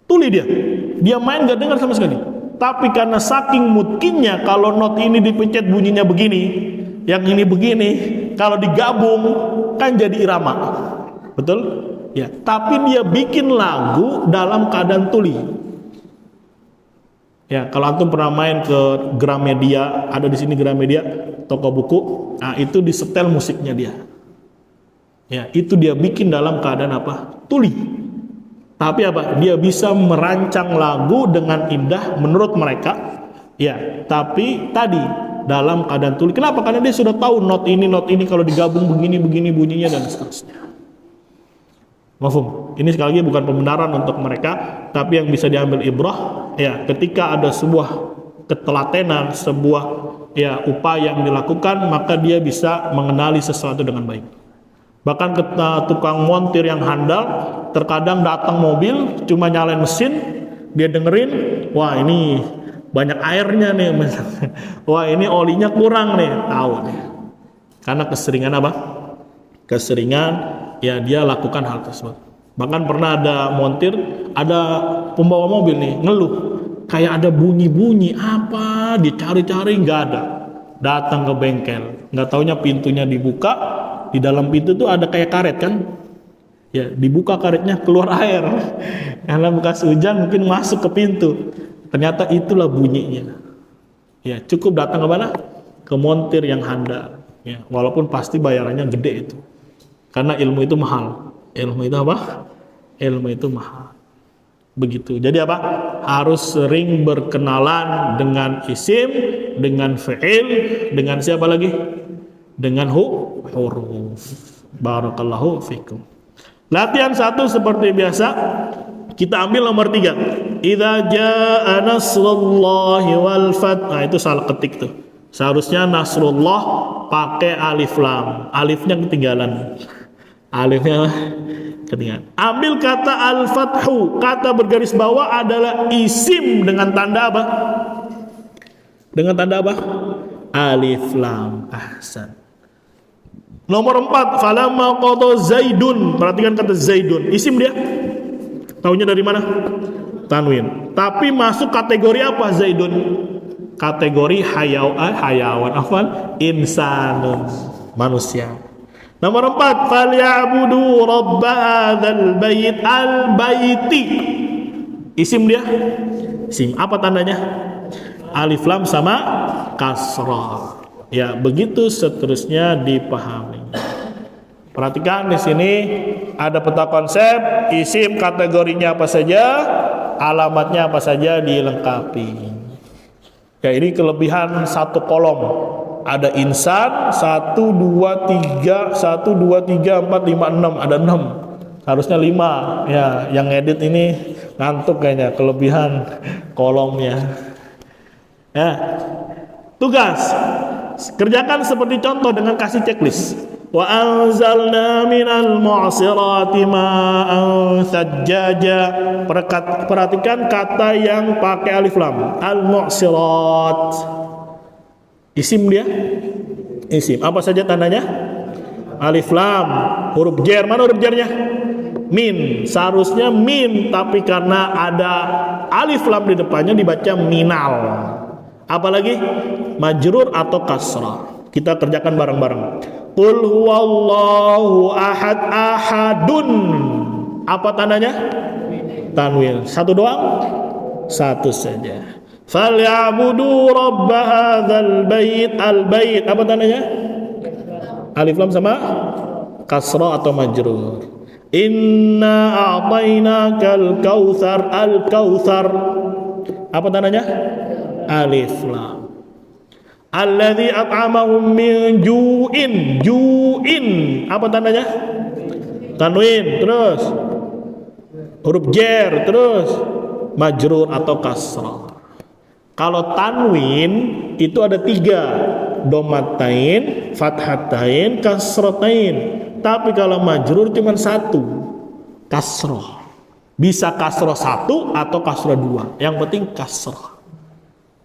Tuli dia. Dia main gak dengar sama sekali. Tapi karena saking mungkinnya kalau not ini dipencet bunyinya begini, yang ini begini, kalau digabung kan jadi irama. Betul? Ya, tapi dia bikin lagu dalam keadaan tuli. Ya, kalau antum pernah main ke Gramedia, ada di sini Gramedia, toko buku, nah itu disetel musiknya dia. Ya, itu dia bikin dalam keadaan apa? Tuli. Tapi apa? Dia bisa merancang lagu dengan indah menurut mereka. Ya, tapi tadi dalam keadaan tuli. Kenapa? Karena dia sudah tahu not ini kalau digabung begini bunyinya dan seterusnya. Mafhum? Ini sekali lagi bukan pembenaran untuk mereka, tapi yang bisa diambil ibrah ya ketika ada sebuah ketelatenan, sebuah ya upaya yang dilakukan, maka dia bisa mengenali sesuatu dengan baik. Bahkan tukang montir yang handal terkadang datang mobil cuma nyalain mesin, dia dengerin, wah ini banyak airnya nih, wah ini olinya kurang nih, tahu nih. Karena keseringan apa? Keseringan ya dia lakukan hal tersebut. Bahkan pernah ada montir, ada pembawa mobil nih ngeluh, kayak ada bunyi-bunyi apa, dicari-cari nggak ada. Datang ke bengkel, nggak taunya pintunya dibuka, di dalam pintu tuh ada kayak karet kan, ya dibuka karetnya keluar air, karena bekas hujan mungkin masuk ke pintu. Ternyata itulah bunyinya. Ya cukup datang ke mana? Ke montir yang handal. Ya, walaupun pasti bayarannya gede itu, karena ilmu itu mahal. Ilmu itu apa? Ilmu itu mahal. Begitu. Jadi apa? Harus sering berkenalan dengan isim, dengan fi'il, dengan siapa lagi? Dengan huruf. Barakallahu fikum. Latihan 1 seperti biasa. Kita ambil nomor 3. Idza jaa nasrullahi wal fath. Nah, itu salah ketik tuh. Seharusnya nasrullah pakai alif lam. Alifnya ketinggalan. Alifnya ketinggalan. Ambil kata al-fathu. Kata bergaris bawah adalah isim dengan tanda apa? Dengan tanda apa? Alif lam. Ahsan. Nomor 4, falamma qada Zaidun. Perhatikan kata Zaidun. Isim dia. Taunya dari mana? Tanwin. Tapi masuk kategori apa Zaidun? Kategori hayawan. Afwan, insanun. Manusia. Nomor 4, falyabudu rabb hadzal bait al-baiti. Isim dia isim. Apa tandanya? Alif lam sama kasrah. Ya, begitu seterusnya dipahami. Perhatikan di sini ada peta konsep, isim kategorinya apa saja, alamatnya apa saja dilengkapi. Ya, ini kelebihan satu kolom. Ada insan 1 2 3 1 2 3 4 5 6, ada 6. Harusnya 5. Ya, yang edit ini ngantuk kayaknya, kelebihan kolomnya. Ya. Tugas kerjakan seperti contoh dengan kasih checklist. Wa anzalna minal mu'sirati ma'an sajjaja. Perhatikan kata yang pakai alif lam. Al-mu'sirat. Isim dia? Isim. Apa saja tandanya? Alif lam. Huruf jar. Mana huruf jarnya? Min. Seharusnya min, tapi karena ada alif lam di depannya dibaca minal. Apalagi majrur atau kasrah. Kita kerjakan bareng-bareng. Qul huwallahu ahad, ahadun. Apa tandanya? Tanwin. Satu doang? Satu saja. Falyabudu rabb hadzal bait, al bait. Apa tandanya? Alif lam sama kasrah atau majrur. Inna a'tainakal kautsar, al kautsar. Apa tandanya? Alif lam. Alladzi at'amahum min ju'in, ju'in. Apa tandanya? Tanwin. Terus huruf jar, terus majrur atau kasrah. Kalau tanwin itu ada 3, domatain, fathatain, kasratain. Tapi kalau majrur cuma 1, kasrah. Bisa kasrah 1 atau kasrah 2. Yang penting kasrah.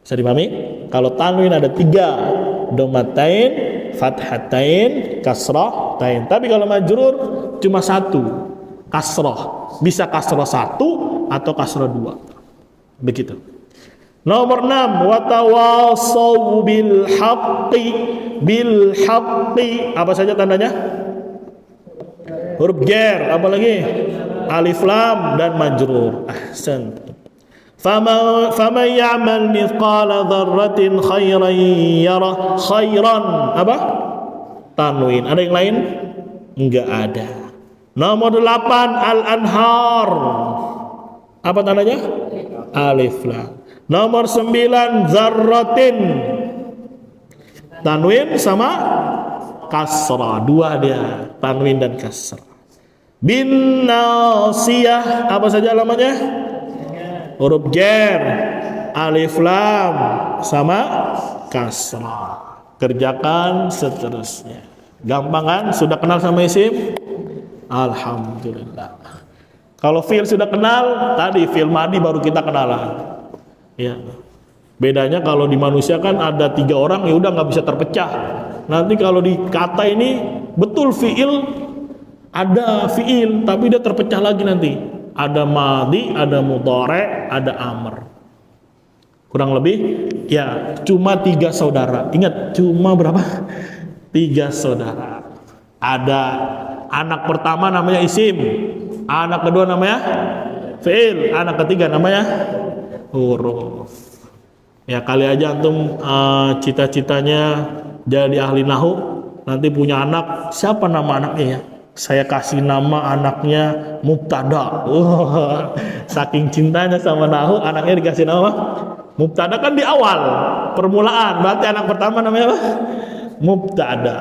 Bisa dipahami? Kalau tanwin ada 3, domatain, fathatain, kasratain. Tapi kalau majrur cuma 1, kasrah. Bisa kasrah 1 atau kasrah 2. Begitu. Nomor 6, watawassaw bil haqqi, bil haqqi. Apa saja tandanya? Huruf jar, apa lagi? Alif lam dan majrur. Ahsan. Faman ya'mal mithqala dzarratin khairan yarah. Khairan apa? Tanwin. Ada yang lain? Enggak ada. Nomor 8, al-anhar. Apa tandanya? Alif lam. Nomor 9, dzarratin. Tanwin sama kasrah. 2 dia, tanwin dan kasrah. Bin nasiyah. Apa saja alamatnya? Huruf jar, alif lam sama kasrah. Kerjakan seterusnya. Gampang kan? Sudah kenal sama isim? Alhamdulillah. Kalau fi'il sudah kenal, tadi fi'il madi baru kita kenalan. Ya. Bedanya kalau di manusia kan ada 3 orang, ya udah nggak bisa terpecah. Nanti kalau di kata ini betul fi'il, ada fi'il tapi dia terpecah lagi nanti. Ada madi, ada mudhari', ada amr. Kurang lebih ya cuma 3 saudara. Ingat, cuma berapa? 3 saudara. Ada anak pertama namanya isim, anak kedua namanya fi'il, anak ketiga namanya huruf. Ya kali aja antum cita-citanya jadi ahli nahu, nanti punya anak, siapa nama anaknya ya? Saya kasih nama anaknya Mubtada. Saking cintanya sama nahu, anaknya dikasih nama Mubtada. Kan di awal permulaan, berarti anak pertama namanya apa? Mubtada.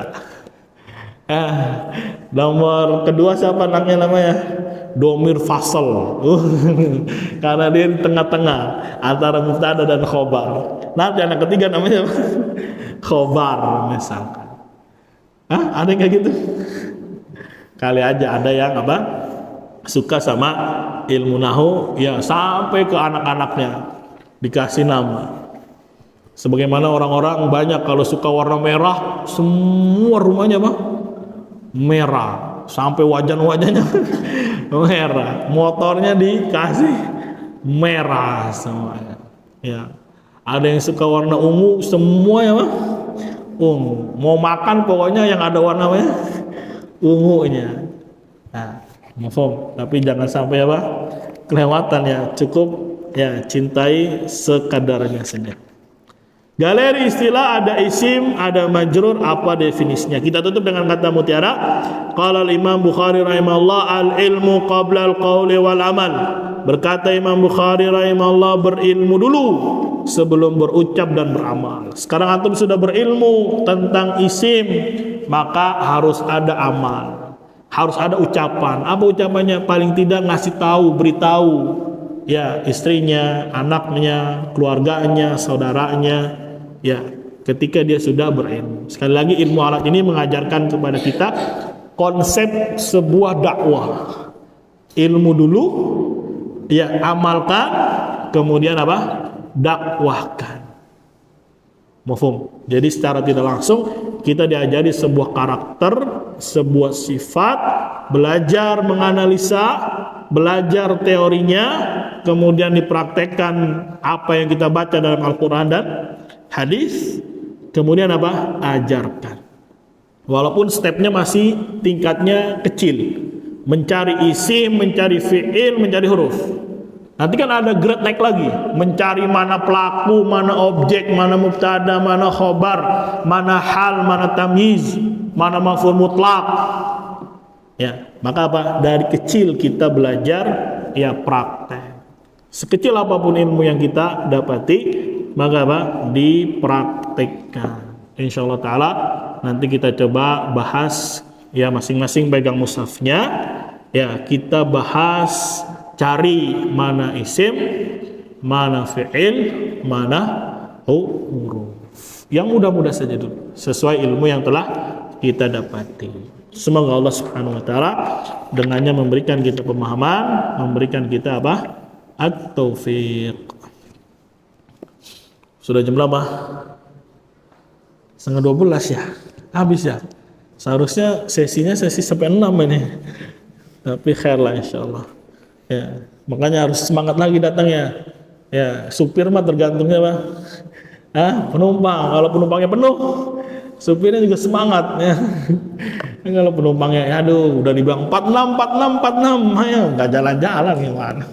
Nomor kedua siapa anaknya namanya? Domir fasal. Karena dia di tengah-tengah antara Mubtada dan khobar. Nanti anak ketiga namanya apa? Khobar misalkan. Ada yang kayak gitu? Kali aja ada yang apa? Suka sama ilmu nahu, ya sampai ke anak-anaknya dikasih nama. Sebagaimana orang-orang banyak kalau suka warna merah, semua rumahnya apa? Merah, sampai wajan-wajannya merah, motornya dikasih merah semuanya. Ya, ada yang suka warna ungu, semuanya apa? Ungu. Mau makan pokoknya yang ada warnanya ungunya. Nah, mafhum. Tapi jangan sampai apa? Kelewatan ya. Cukup Ya, cintai sekadarnya saja. Galeri istilah ada isim, ada majrur, apa definisinya? Kita tutup dengan kata mutiara. Qala al-Imam Bukhari rahimahullah, al-ilmu qabla al-qawli wal amal. Berkata Imam Bukhari rahimahullah, berilmu dulu sebelum berucap dan beramal. Sekarang antum sudah berilmu tentang isim, maka harus ada amal. Harus ada ucapan. Apa ucapannya? Paling tidak ngasih tahu, beritahu ya istrinya, anaknya, keluarganya, saudaranya. Ya, ketika dia sudah berilmu. Sekali lagi ilmu alat ini mengajarkan kepada kita konsep sebuah dakwah. Ilmu dulu, ya amalkan, kemudian apa? Dakwahkan. Mafhum. Jadi secara tidak langsung kita diajari sebuah karakter, sebuah sifat, belajar menganalisa, belajar teorinya, kemudian dipraktekkan apa yang kita baca dalam Al-Quran dan hadis, kemudian apa? Ajarkan. Walaupun stepnya masih tingkatnya kecil, mencari isim, mencari fi'il, mencari huruf. Nanti kan ada grade naik lagi, mencari mana pelaku, mana objek, mana mubtada, mana khobar, mana hal, mana tamyiz, mana maf'ul mutlaq. Ya, maka apa? Dari kecil kita belajar ya praktek. Sekecil apapun ilmu yang kita dapati, maka apa? Dipraktekkan. Insyaallah taala nanti kita coba bahas ya masing-masing pegang mushafnya. Ya, kita bahas cari mana isim, mana fi'il, mana huruf. Yang mudah-mudah saja dulu, sesuai ilmu yang telah kita dapati. Semoga Allah Subhanahu wa taala dengannya memberikan kita pemahaman, memberikan kita apa? At-taufiq. Sudah jam berapa? 11:30 ya. Habis ya. Seharusnya sesi sampai 6 ini. Tapi khair lah insyaallah. Ya, makanya harus semangat lagi datangnya. Ya, supir mah tergantungnya apa? Penumpang. Kalau penumpangnya penuh, supirnya juga semangat ya. Kalau penumpangnya aduh udah dibilang 46, ayo enggak jalan-jalan gimana.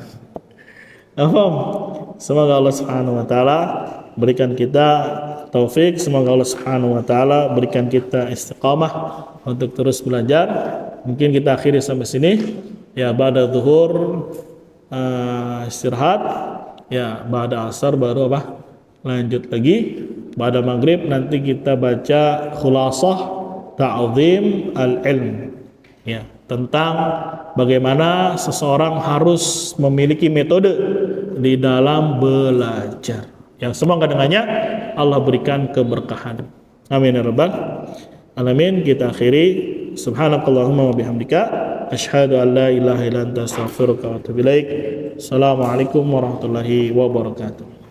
Semoga Allah Subhanahu wa taala berikan kita taufik, semoga Allah Subhanahu wa taala berikan kita istiqamah untuk terus belajar. Mungkin kita akhiri sampai sini. Ya, ba'da zuhur istirahat. Ya, ba'da asar baru apa? Lanjut lagi. Ba'da maghrib nanti kita baca khulasah ta'zim al-ilm. Ya, tentang bagaimana seseorang harus memiliki metode di dalam belajar. Yang semoga dengannya Allah berikan keberkahan. Amin ya rabbal alamin. Kita akhiri. Subhanakallahumma wa bihamdika asyhadu an la ilaha illa anta astaghfiruka wa atubu ilaik. Assalamualaikum warahmatullahi wabarakatuh.